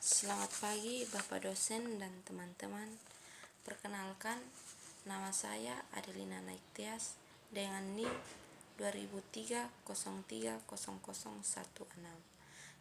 Selamat pagi Bapak dosen dan teman-teman. Perkenalkan, nama saya Adelina Naiktias dengan NIM 2003030016,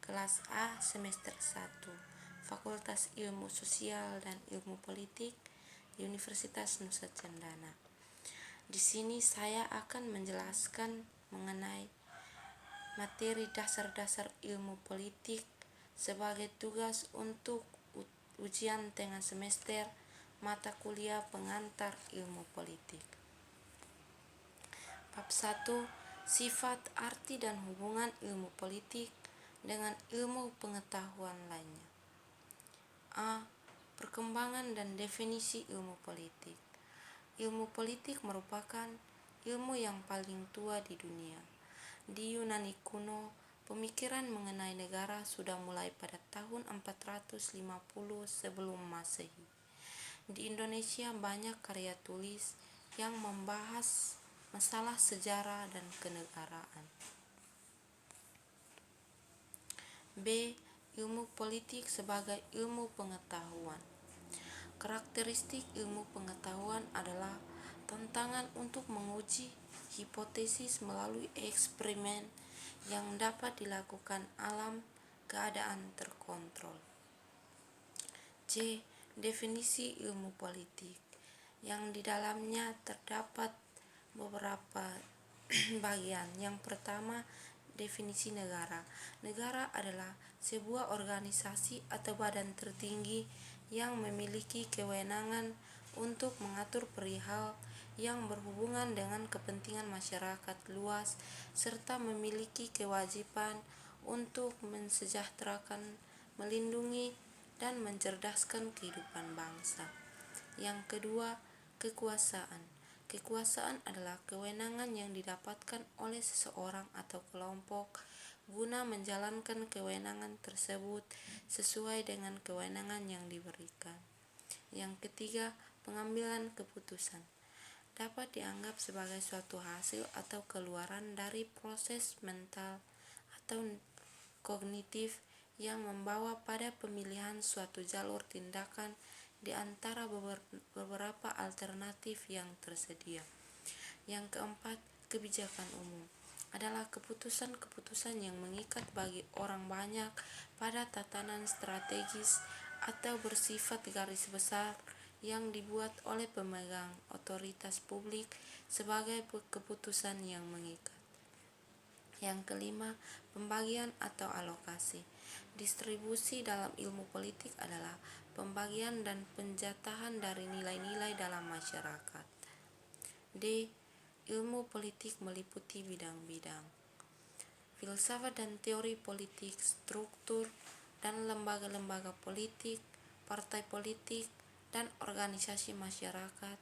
kelas A semester 1, Fakultas Ilmu Sosial dan Ilmu Politik, Universitas Nusa Cendana. Di sini saya akan menjelaskan mengenai materi dasar-dasar ilmu politik sebagai tugas untuk ujian tengah semester mata kuliah pengantar ilmu politik. Bab 1. Sifat, arti, dan hubungan ilmu politik dengan ilmu pengetahuan lainnya. A. Perkembangan dan definisi ilmu politik. Ilmu politik merupakan ilmu yang paling tua di dunia. Di Yunani kuno, pemikiran mengenai negara sudah mulai pada tahun 450 sebelum Masehi. Di Indonesia banyak karya tulis yang membahas masalah sejarah dan kenegaraan. B. Ilmu politik sebagai ilmu pengetahuan. Karakteristik ilmu pengetahuan adalah tantangan untuk menguji hipotesis melalui eksperimen yang dapat dilakukan alam keadaan terkontrol. C. Definisi ilmu politik, yang di dalamnya terdapat beberapa bagian. Yang pertama, definisi negara. Negara adalah sebuah organisasi atau badan tertinggi yang memiliki kewenangan untuk mengatur perihal yang berhubungan dengan kepentingan masyarakat luas serta memiliki kewajiban untuk mensejahterakan, melindungi, dan mencerdaskan kehidupan bangsa. Yang kedua, kekuasaan. Kekuasaan adalah kewenangan yang didapatkan oleh seseorang atau kelompok guna menjalankan kewenangan tersebut sesuai dengan kewenangan yang diberikan. Yang ketiga, pengambilan keputusan. Dapat dianggap sebagai suatu hasil atau keluaran dari proses mental atau kognitif yang membawa pada pemilihan suatu jalur tindakan di antara beberapa alternatif yang tersedia. Yang keempat, kebijakan umum adalah keputusan-keputusan yang mengikat bagi orang banyak pada tatanan strategis atau bersifat garis besar yang dibuat oleh pemegang otoritas publik sebagai keputusan yang mengikat. Yang kelima, pembagian atau alokasi. Distribusi dalam ilmu politik adalah pembagian dan penjatahan dari nilai-nilai dalam masyarakat. D. Ilmu politik meliputi bidang-bidang filsafat dan teori politik, struktur dan lembaga-lembaga politik, partai politik dan organisasi masyarakat,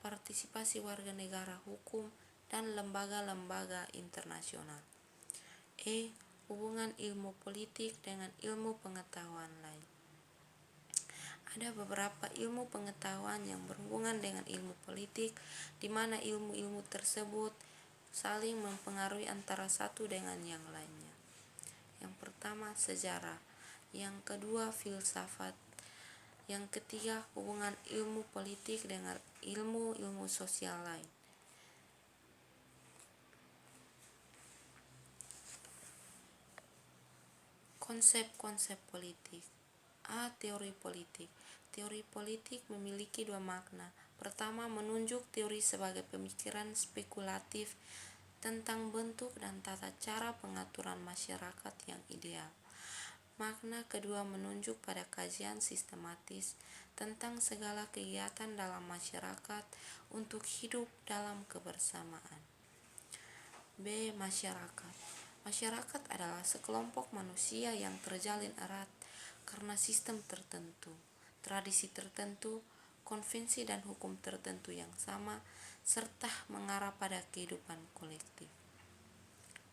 partisipasi warga negara hukum, dan lembaga-lembaga internasional. E. Hubungan ilmu politik dengan ilmu pengetahuan lain. Ada beberapa ilmu pengetahuan yang berhubungan dengan ilmu politik, di mana ilmu-ilmu tersebut saling mempengaruhi antara satu dengan yang lainnya. Yang pertama, sejarah. Yang kedua, filsafat. Yang ketiga, hubungan ilmu politik dengan ilmu-ilmu sosial lain. Konsep-konsep politik. A. Teori politik. Teori politik memiliki dua makna. Pertama, menunjuk teori sebagai pemikiran spekulatif tentang bentuk dan tata cara pengaturan masyarakat yang ideal. Makna kedua menunjuk pada kajian sistematis tentang segala kegiatan dalam masyarakat untuk hidup dalam kebersamaan. B. Masyarakat. Masyarakat adalah sekelompok manusia yang terjalin erat karena sistem tertentu, tradisi tertentu, konvensi dan hukum tertentu yang sama, serta mengarah pada kehidupan kolektif.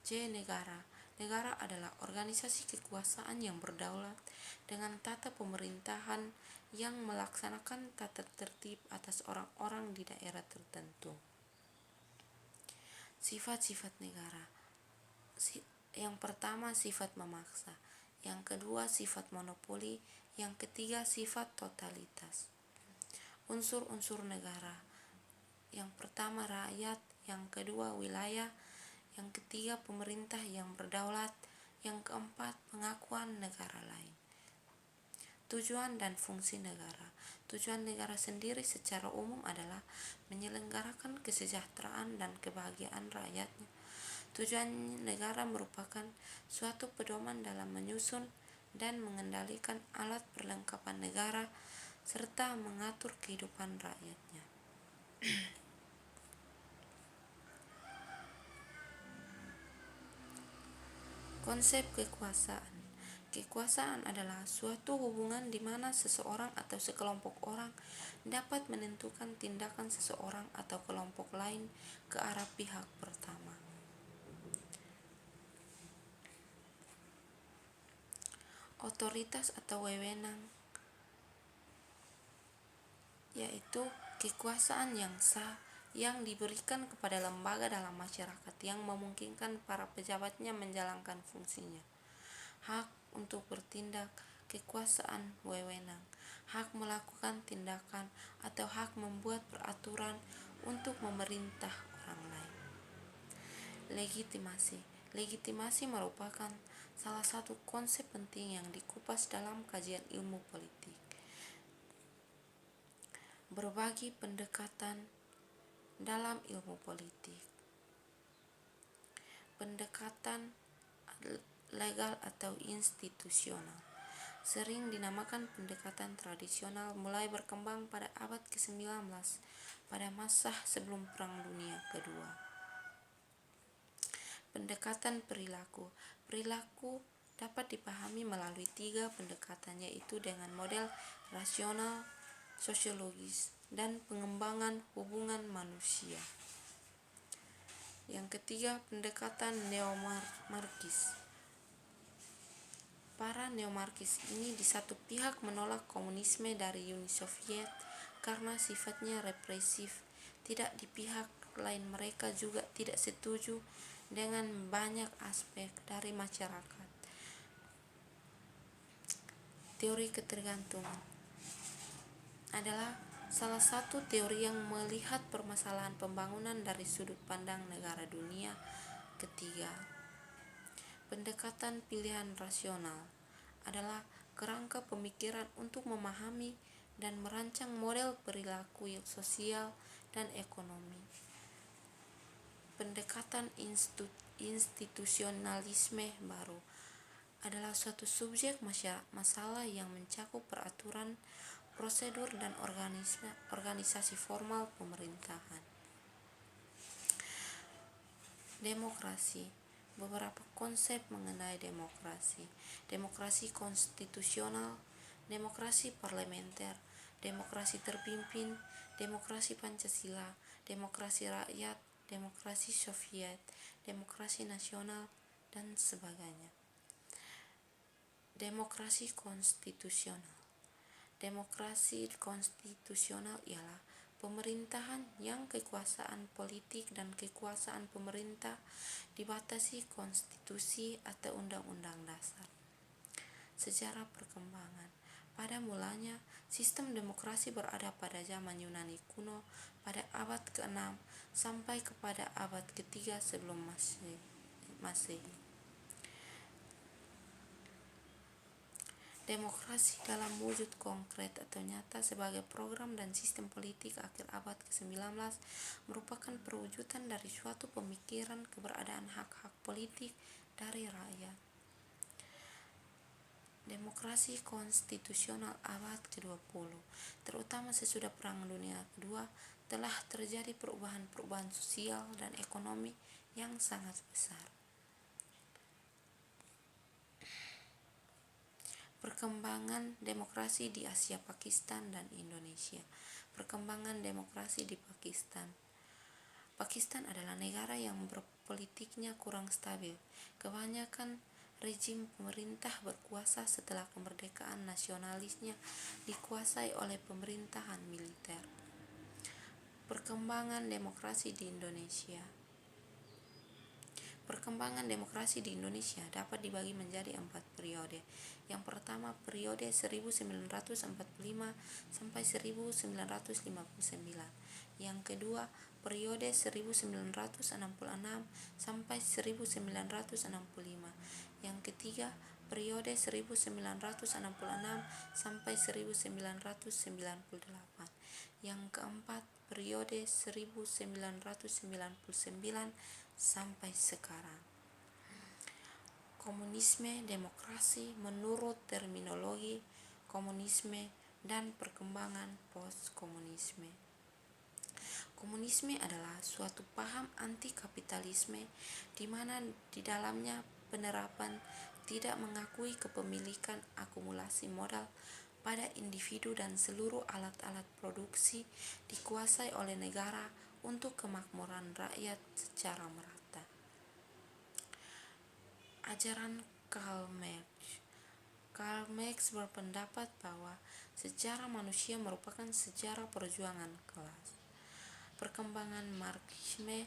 C. Negara. Negara adalah organisasi kekuasaan yang berdaulat dengan tata pemerintahan yang melaksanakan tata tertib atas orang-orang di daerah tertentu. Sifat-sifat negara. Yang pertama, sifat memaksa. yang kedua sifat monopoli, yang ketiga sifat totalitas. Unsur-unsur negara, yang pertama rakyat, yang kedua wilayah, yang ketiga pemerintah yang berdaulat, yang keempat pengakuan negara lain. Tujuan dan fungsi negara. Tujuan negara sendiri secara umum adalah menyelenggarakan kesejahteraan dan kebahagiaan rakyatnya. Tujuan negara merupakan suatu pedoman dalam menyusun dan mengendalikan alat perlengkapan negara serta mengatur kehidupan rakyatnya. Konsep kekuasaan. Kekuasaan adalah suatu hubungan di mana seseorang atau sekelompok orang dapat menentukan tindakan seseorang atau kelompok lain ke arah pihak pertama. Otoritas atau wewenang, yaitu kekuasaan yang sah yang diberikan kepada lembaga dalam masyarakat yang memungkinkan para pejabatnya menjalankan fungsinya. Hak untuk bertindak, kekuasaan wewenang, hak melakukan tindakan atau hak membuat peraturan untuk memerintah orang lain. Legitimasi. Legitimasi merupakan salah satu konsep penting yang dikupas dalam kajian ilmu politik. Berbagi pendekatan dalam ilmu politik. Pendekatan legal atau institusional sering dinamakan pendekatan tradisional, mulai berkembang pada abad ke-19 pada masa sebelum Perang Dunia Kedua. Pendekatan perilaku. Perilaku dapat dipahami melalui 3 pendekatan, yaitu dengan model rasional, sosiologis, dan pengembangan hubungan manusia. Yang ketiga, pendekatan neomarkis. Para neomarkis ini di satu pihak menolak komunisme dari Uni Soviet karena sifatnya represif. Tidak di pihak lain mereka juga tidak setuju dengan banyak aspek dari masyarakat. Teori ketergantungan adalah salah satu teori yang melihat permasalahan pembangunan dari sudut pandang negara dunia ketiga. Pendekatan pilihan rasional adalah kerangka pemikiran untuk memahami dan merancang model perilaku sosial dan ekonomi. Pendekatan institusionalisme baru adalah suatu subjek masalah yang mencakup peraturan, prosedur, dan organisasi formal pemerintahan. Demokrasi. Beberapa konsep mengenai demokrasi. Demokrasi konstitusional, demokrasi parlementer, demokrasi terpimpin, demokrasi Pancasila, demokrasi rakyat, demokrasi Soviet, demokrasi nasional, dan sebagainya. Demokrasi konstitusional. Demokrasi konstitusional ialah pemerintahan yang kekuasaan politik dan kekuasaan pemerintah dibatasi konstitusi atau undang-undang dasar. Sejarah perkembangan. Pada mulanya, sistem demokrasi berada pada zaman Yunani kuno pada abad ke-6 sampai kepada abad ke-3 sebelum Masehi. Demokrasi dalam wujud konkret atau nyata sebagai program dan sistem politik akhir abad ke-19 merupakan perwujudan dari suatu pemikiran keberadaan hak-hak politik dari rakyat. Demokrasi konstitusional abad ke-20, terutama sesudah Perang Dunia Kedua, telah terjadi perubahan-perubahan sosial dan ekonomi yang sangat besar. Perkembangan demokrasi di Asia, Pakistan, dan Indonesia. Perkembangan demokrasi di Pakistan. Pakistan adalah negara yang berpolitiknya kurang stabil. Kebanyakan rezim pemerintah berkuasa setelah kemerdekaan nasionalisnya dikuasai oleh pemerintahan militer. Perkembangan demokrasi di Indonesia. Perkembangan demokrasi di Indonesia dapat dibagi menjadi 4 periode. Yang pertama, periode 1945 sampai 1959. Yang kedua, periode 1966 sampai 1965. Yang ketiga, periode 1966 sampai 1998. Yang keempat, periode 1999 sampai sekarang. Komunisme, demokrasi menurut terminologi komunisme dan perkembangan post-komunisme. Komunisme adalah suatu paham anti-kapitalisme di mana di dalamnya penerapan tidak mengakui kepemilikan akumulasi modal pada individu dan seluruh alat-alat produksi dikuasai oleh negara untuk kemakmuran rakyat secara merata. Ajaran Karl Marx. Karl Marx berpendapat bahwa sejarah manusia merupakan sejarah perjuangan kelas. Perkembangan Marxisme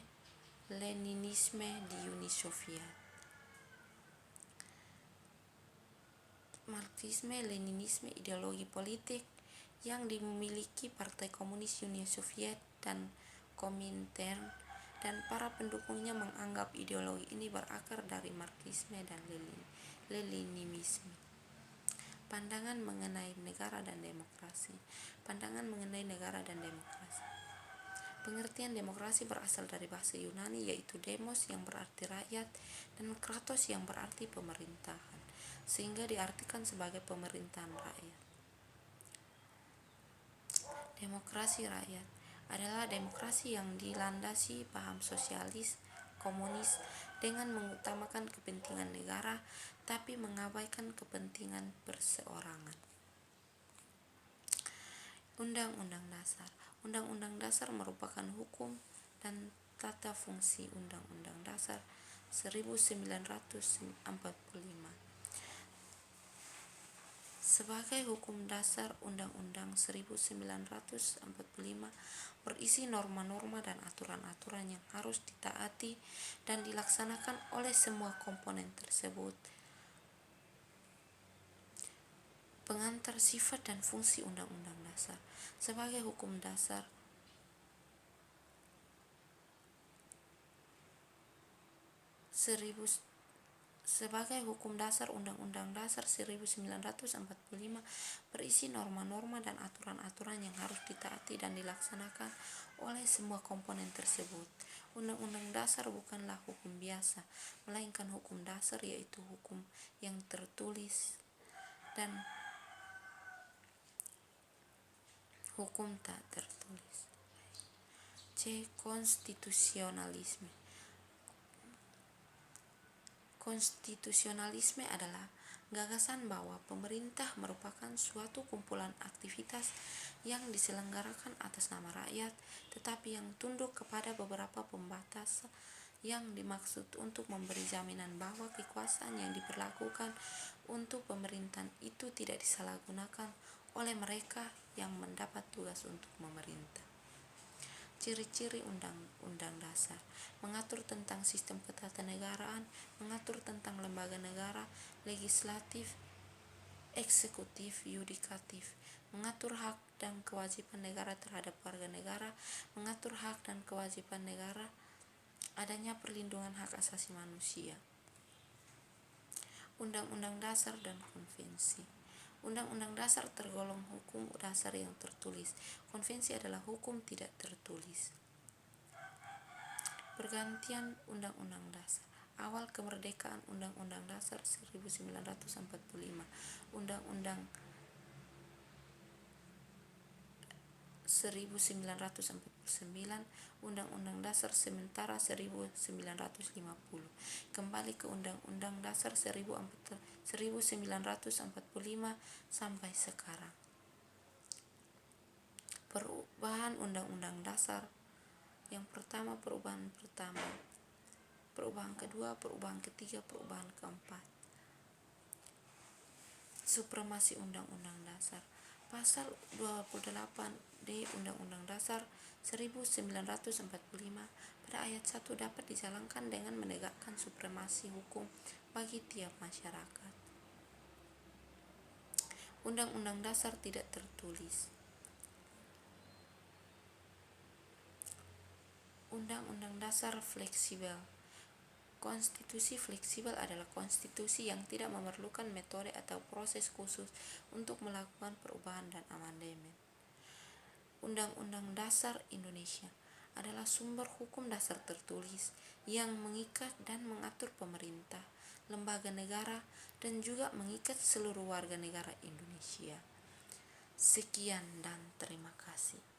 Leninisme di Uni Soviet. Marxisme Leninisme ideologi politik yang dimiliki Partai Komunis Uni Soviet dan Komintern, dan para pendukungnya menganggap ideologi ini berakar dari Marxisme dan Leninisme. Pandangan mengenai negara dan demokrasi. Pandangan mengenai negara dan demokrasi. Pengertian demokrasi berasal dari bahasa Yunani, yaitu demos yang berarti rakyat dan kratos yang berarti pemerintahan, sehingga diartikan sebagai pemerintahan rakyat. Demokrasi rakyat adalah demokrasi yang dilandasi paham sosialis, komunis dengan mengutamakan kepentingan negara tapi mengabaikan kepentingan perseorangan. Undang-Undang Dasar. Undang-Undang Dasar merupakan hukum dan tata fungsi Undang-Undang Dasar 1945. Sebagai hukum dasar, Undang-Undang 1945 berisi norma-norma dan aturan-aturan yang harus ditaati dan dilaksanakan oleh semua komponen tersebut. Pengantar sifat dan fungsi Undang-Undang Dasar. Sebagai hukum dasar, Undang-Undang Dasar 1945 berisi norma-norma dan aturan-aturan yang harus ditaati dan dilaksanakan oleh semua komponen tersebut. Undang-Undang Dasar bukanlah hukum biasa, melainkan hukum dasar, yaitu hukum yang tertulis dan hukum tak tertulis. C. Konstitusionalisme. Konstitusionalisme adalah gagasan bahwa pemerintah merupakan suatu kumpulan aktivitas yang diselenggarakan atas nama rakyat, tetapi yang tunduk kepada beberapa pembatas yang dimaksud untuk memberi jaminan bahwa kekuasaan yang diperlakukan untuk pemerintahan itu tidak disalahgunakan oleh mereka yang mendapat tugas untuk memerintah. Ciri-ciri Undang-Undang Dasar: mengatur tentang sistem ketatanegaraan, mengatur tentang lembaga negara, legislatif, eksekutif, yudikatif, mengatur hak dan kewajiban negara terhadap warga negara, mengatur hak dan kewajiban negara, adanya perlindungan hak asasi manusia. Undang-Undang Dasar dan Konvensi. Undang-Undang Dasar tergolong hukum dasar yang tertulis. Konvensi adalah hukum tidak tertulis. Pergantian Undang-Undang Dasar. Awal kemerdekaan Undang-Undang Dasar 1945. Undang-Undang 1949, Undang-Undang Dasar sementara 1950. Kembali ke Undang-Undang Dasar 1945 sampai sekarang. Perubahan Undang-Undang Dasar. Yang pertama, perubahan pertama, perubahan kedua, perubahan ketiga, perubahan keempat. Supremasi Undang-Undang Dasar. Pasal 28D Undang-Undang Dasar 1945 pada ayat 1 dapat dijalankan dengan menegakkan supremasi hukum bagi tiap masyarakat. Undang-undang dasar tidak tertulis. Undang-undang dasar fleksibel. Konstitusi fleksibel adalah konstitusi yang tidak memerlukan metode atau proses khusus untuk melakukan perubahan dan amandemen. Undang-Undang Dasar Indonesia adalah sumber hukum dasar tertulis yang mengikat dan mengatur pemerintah, lembaga negara, dan juga mengikat seluruh warga negara Indonesia. Sekian dan terima kasih.